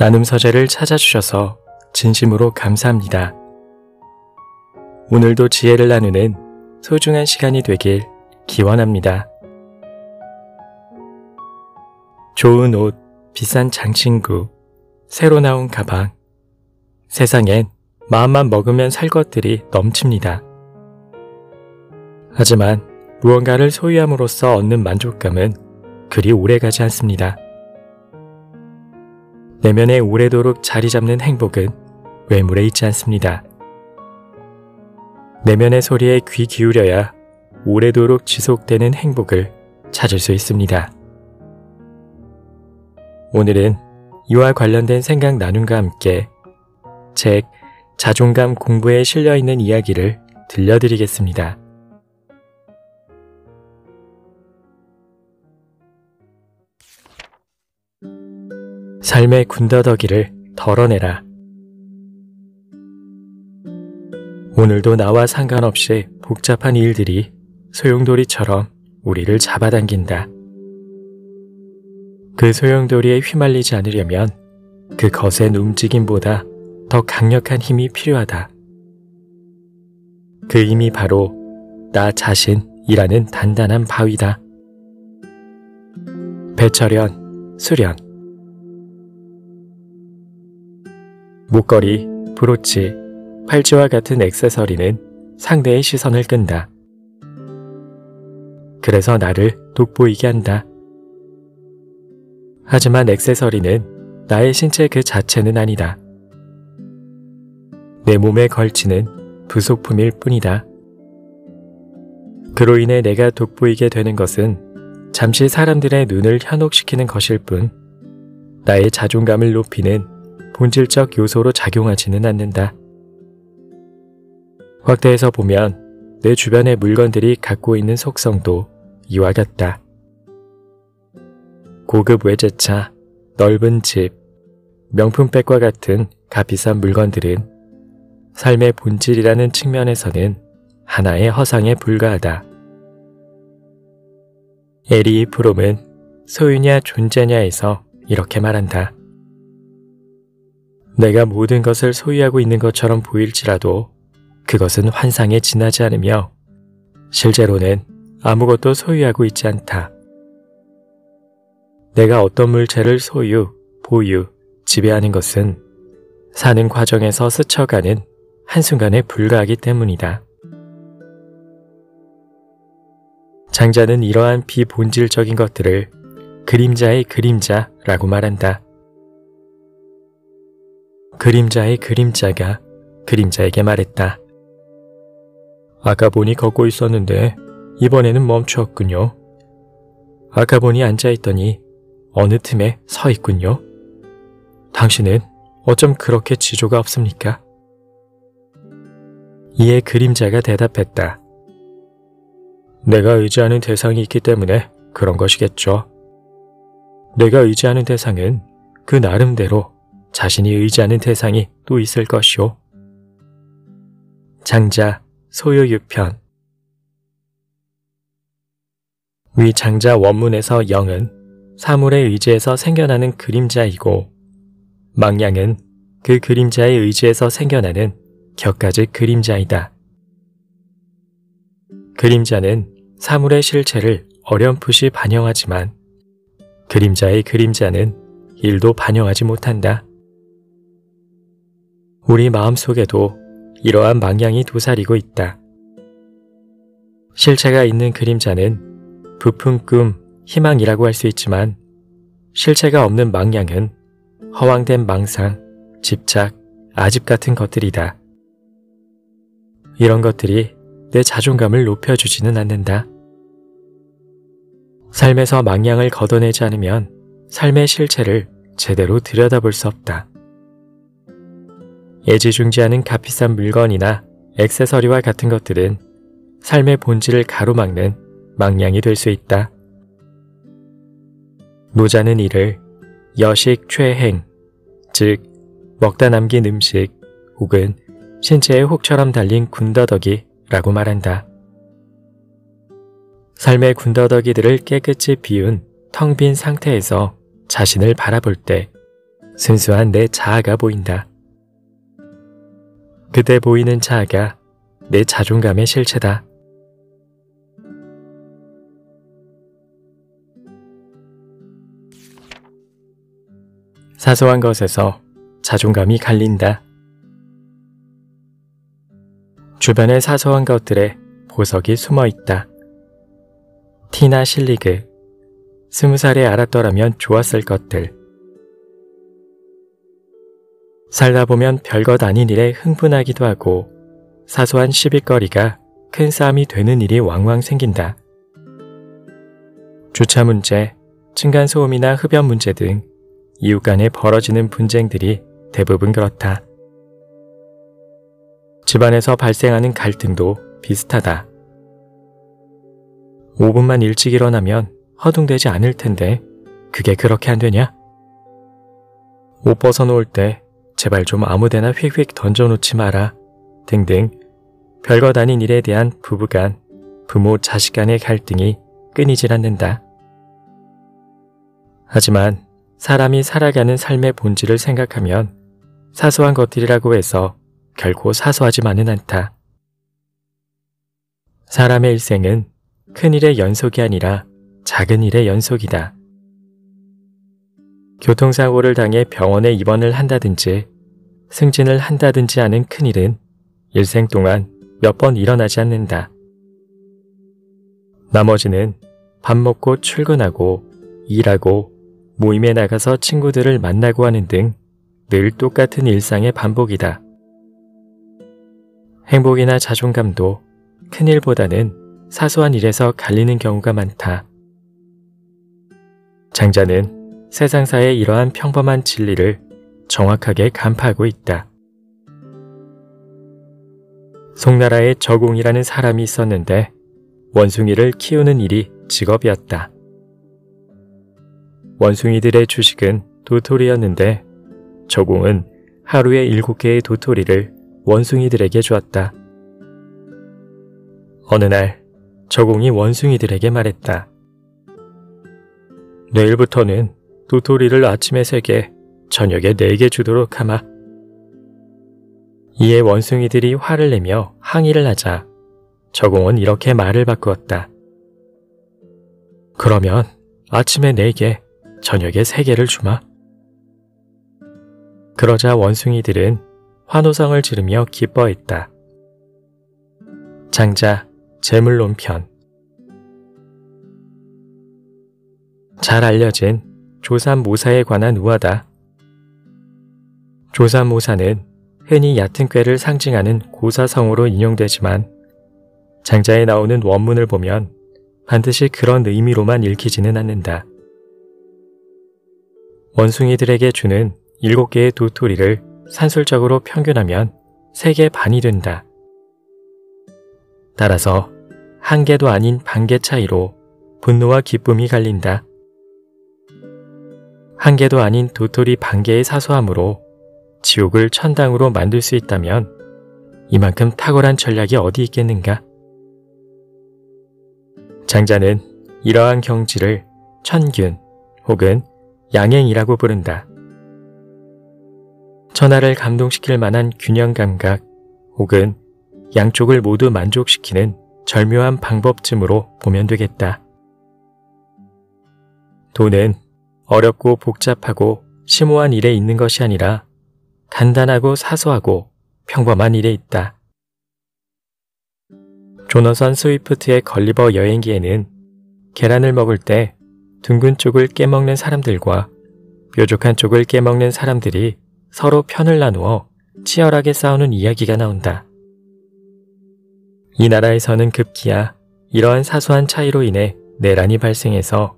나눔 서재를 찾아주셔서 진심으로 감사합니다. 오늘도 지혜를 나누는 소중한 시간이 되길 기원합니다. 좋은 옷, 비싼 장신구, 새로 나온 가방. 세상엔 마음만 먹으면 살 것들이 넘칩니다. 하지만 무언가를 소유함으로써 얻는 만족감은 그리 오래가지 않습니다. 내면에 오래도록 자리 잡는 행복은 외물에 있지 않습니다. 내면의 소리에 귀 기울여야 오래도록 지속되는 행복을 찾을 수 있습니다. 오늘은 이와 관련된 생각 나눔과 함께 책 자존감 공부에 실려있는 이야기를 들려드리겠습니다. 삶의 군더더기를 덜어내라. 오늘도 나와 상관없이 복잡한 일들이 소용돌이처럼 우리를 잡아당긴다. 그 소용돌이에 휘말리지 않으려면 그 거센 움직임보다 더 강력한 힘이 필요하다. 그 힘이 바로 나 자신이라는 단단한 바위다. 배철현, 수련. 목걸이, 브로치, 팔찌와 같은 액세서리는 상대의 시선을 끈다. 그래서 나를 돋보이게 한다. 하지만 액세서리는 나의 신체 그 자체는 아니다. 내 몸에 걸치는 부속품일 뿐이다. 그로 인해 내가 돋보이게 되는 것은 잠시 사람들의 눈을 현혹시키는 것일 뿐 나의 자존감을 높이는 본질적 요소로 작용하지는 않는다. 확대해서 보면 내 주변의 물건들이 갖고 있는 속성도 이와 같다. 고급 외제차, 넓은 집, 명품백과 같은 값비싼 물건들은 삶의 본질이라는 측면에서는 하나의 허상에 불과하다. 에리 프롬은 소유냐 존재냐에서 이렇게 말한다. 내가 모든 것을 소유하고 있는 것처럼 보일지라도 그것은 환상에 지나지 않으며 실제로는 아무것도 소유하고 있지 않다. 내가 어떤 물체를 소유, 보유, 지배하는 것은 사는 과정에서 스쳐가는 한순간에 불과하기 때문이다. 장자는 이러한 비본질적인 것들을 그림자의 그림자라고 말한다. 그림자의 그림자가 그림자에게 말했다. 아까 보니 걷고 있었는데 이번에는 멈추었군요. 아까 보니 앉아있더니 어느 틈에 서 있군요. 당신은 어쩜 그렇게 지조가 없습니까? 이에 그림자가 대답했다. 내가 의지하는 대상이 있기 때문에 그런 것이겠죠. 내가 의지하는 대상은 그 나름대로 자신이 의지하는 대상이 또 있을 것이오. 장자, 소유유편. 위 장자 원문에서 영은 사물의 의지에서 생겨나는 그림자이고 망량은 그 그림자의 의지에서 생겨나는 격가지 그림자이다. 그림자는 사물의 실체를 어렴풋이 반영하지만 그림자의 그림자는 일도 반영하지 못한다. 우리 마음속에도 이러한 망량이 도사리고 있다. 실체가 있는 그림자는 부푼 꿈, 희망이라고 할 수 있지만 실체가 없는 망량은 허황된 망상, 집착, 아집 같은 것들이다. 이런 것들이 내 자존감을 높여주지는 않는다. 삶에서 망량을 걷어내지 않으면 삶의 실체를 제대로 들여다볼 수 없다. 애지중지하는 값비싼 물건이나 액세서리와 같은 것들은 삶의 본질을 가로막는 망량이 될 수 있다. 노자는 이를 여식 최행, 즉 먹다 남긴 음식 혹은 신체의 혹처럼 달린 군더더기라고 말한다. 삶의 군더더기들을 깨끗이 비운 텅 빈 상태에서 자신을 바라볼 때 순수한 내 자아가 보인다. 그때 보이는 자아가 내 자존감의 실체다. 사소한 것에서 자존감이 갈린다. 주변의 사소한 것들에 보석이 숨어 있다. 티나 실리그, 20살에 알았더라면 좋았을 것들. 살다 보면 별것 아닌 일에 흥분하기도 하고 사소한 시비거리가 큰 싸움이 되는 일이 왕왕 생긴다. 주차 문제, 층간소음이나 흡연 문제 등 이웃 간에 벌어지는 분쟁들이 대부분 그렇다. 집안에서 발생하는 갈등도 비슷하다. 5분만 일찍 일어나면 허둥대지 않을 텐데 그게 그렇게 안 되냐? 옷 벗어놓을 때 제발 좀 아무데나 휙휙 던져놓지 마라 등등 별것 아닌 일에 대한 부부간, 부모 자식 간의 갈등이 끊이질 않는다. 하지만 사람이 살아가는 삶의 본질을 생각하면 사소한 것들이라고 해서 결코 사소하지만은 않다. 사람의 일생은 큰 일의 연속이 아니라 작은 일의 연속이다. 교통사고를 당해 병원에 입원을 한다든지 승진을 한다든지 하는 큰일은 일생 동안 몇 번 일어나지 않는다. 나머지는 밥 먹고 출근하고 일하고 모임에 나가서 친구들을 만나고 하는 등 늘 똑같은 일상의 반복이다. 행복이나 자존감도 큰일보다는 사소한 일에서 갈리는 경우가 많다. 장자는 세상사의 이러한 평범한 진리를 정확하게 간파하고 있다. 송나라에 저공이라는 사람이 있었는데 원숭이를 키우는 일이 직업이었다. 원숭이들의 주식은 도토리였는데 저공은 하루에 7개의 도토리를 원숭이들에게 주었다. 어느 날 저공이 원숭이들에게 말했다. 내일부터는 도토리를 아침에 3개, 저녁에 4개 주도록 하마. 이에 원숭이들이 화를 내며 항의를 하자 저공은 이렇게 말을 바꾸었다. 그러면 아침에 4개, 저녁에 3개를 주마. 그러자 원숭이들은 환호성을 지르며 기뻐했다. 장자, 재물론편. 잘 알려진 조삼모사에 관한 우화다. 조삼모사는 흔히 얕은 꾀를 상징하는 고사성어로 인용되지만 장자에 나오는 원문을 보면 반드시 그런 의미로만 읽히지는 않는다. 원숭이들에게 주는 7개의 도토리를 산술적으로 평균하면 3개 반이 된다. 따라서 1개도 아닌 반개 차이로 분노와 기쁨이 갈린다. 1개도 아닌 도토리 반개의 사소함으로 지옥을 천당으로 만들 수 있다면 이만큼 탁월한 전략이 어디 있겠는가? 장자는 이러한 경지를 천균 혹은 양행이라고 부른다. 천하를 감동시킬 만한 균형 감각 혹은 양쪽을 모두 만족시키는 절묘한 방법쯤으로 보면 되겠다. 돈은 어렵고 복잡하고 심오한 일에 있는 것이 아니라 간단하고 사소하고 평범한 일에 있다. 조너선 스위프트의 걸리버 여행기에는 계란을 먹을 때 둥근 쪽을 깨먹는 사람들과 뾰족한 쪽을 깨먹는 사람들이 서로 편을 나누어 치열하게 싸우는 이야기가 나온다. 이 나라에서는 급기야 이러한 사소한 차이로 인해 내란이 발생해서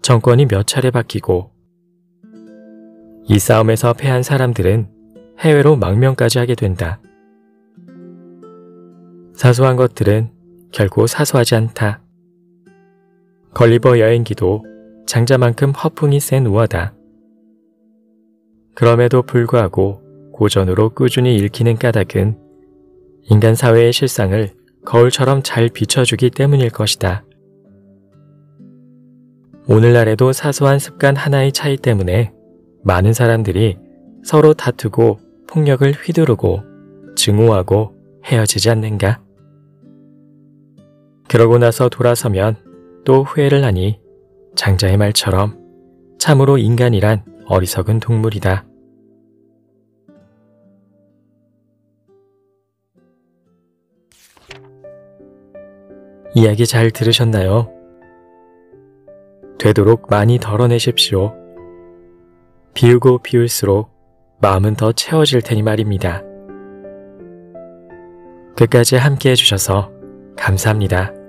정권이 몇 차례 바뀌고 이 싸움에서 패한 사람들은 해외로 망명까지 하게 된다. 사소한 것들은 결코 사소하지 않다. 걸리버 여행기도 장자만큼 허풍이 센 우화다. 그럼에도 불구하고 고전으로 꾸준히 읽히는 까닭은 인간 사회의 실상을 거울처럼 잘 비춰주기 때문일 것이다. 오늘날에도 사소한 습관 하나의 차이 때문에 많은 사람들이 서로 다투고 폭력을 휘두르고 증오하고 헤어지지 않는가? 그러고 나서 돌아서면 또 후회를 하니 장자의 말처럼 참으로 인간이란 어리석은 동물이다. 이야기 잘 들으셨나요? 되도록 많이 덜어내십시오. 비우고 비울수록 마음은 더 채워질 테니 말입니다. 끝까지 함께 해주셔서 감사합니다.